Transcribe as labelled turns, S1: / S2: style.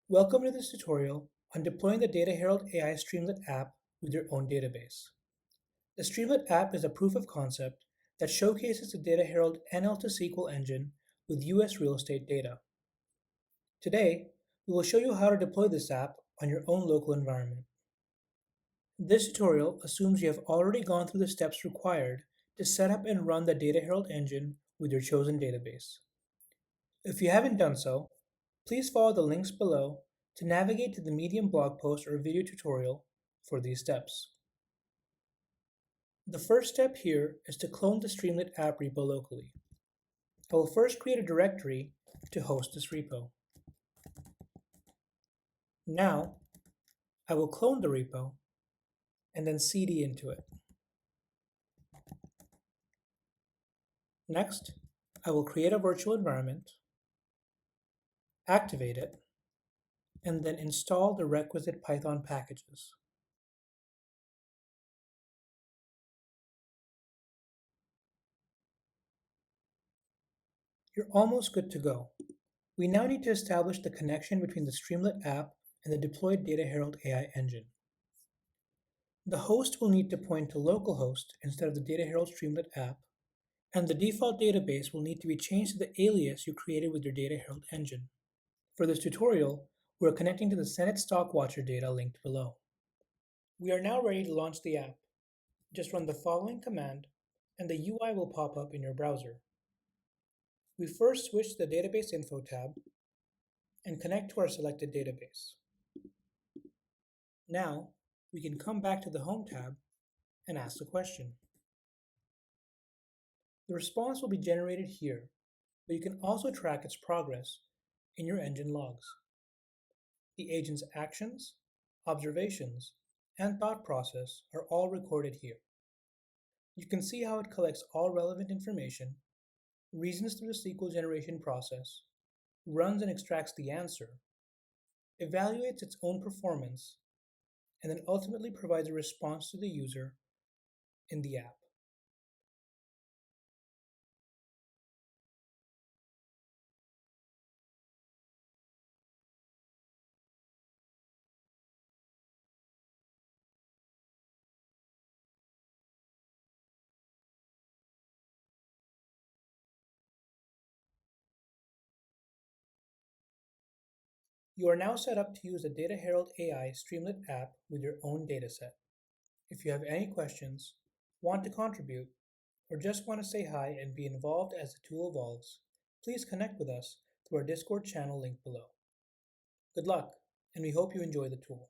S1: Welcome to this tutorial on deploying the Data Herald AI Streamlit app with your own database. The Streamlit app is a proof of concept that showcases the Data Herald NL2 SQL engine with US real estate data. Today, we will show you how to deploy this app on your own local environment. This tutorial assumes you have already gone through the steps required to set up and run the Data Herald engine with your chosen database. If you haven't done so, please follow the links below to navigate to the Medium blog post or video tutorial for these steps. The first step here is to clone the Streamlit app repo locally. I will first create a directory to host this repo. Now, I will clone the repo and then cd into it. Next, I will create a virtual environment, activate it, and then install the requisite Python packages. You're almost good to go. We now need to establish the connection between the Streamlit app and the deployed Data Herald AI engine. The host will need to point to localhost instead of the Data Herald Streamlit app, and the default database will need to be changed to the alias you created with your Data Herald engine. For this tutorial, we're connecting to the Senate Stock Watcher data linked below. We are now ready to launch the app. Just run the following command, and the UI will pop up in your browser. We first switch to the Database Info tab and connect to our selected database. Now, we can come back to the Home tab and ask the question. The response will be generated here, but you can also track its progress in your engine logs. The agent's actions, observations, and thought process are all recorded here. You can see how it collects all relevant information, reasons through the SQL generation process, runs and extracts the answer, evaluates its own performance, and then ultimately provides a response to the user in the app. You are now set up to use the Data Herald AI Streamlit app with your own dataset. If you have any questions, want to contribute, or just want to say hi and be involved as the tool evolves, please connect with us through our Discord channel linked below. Good luck, and we hope you enjoy the tool.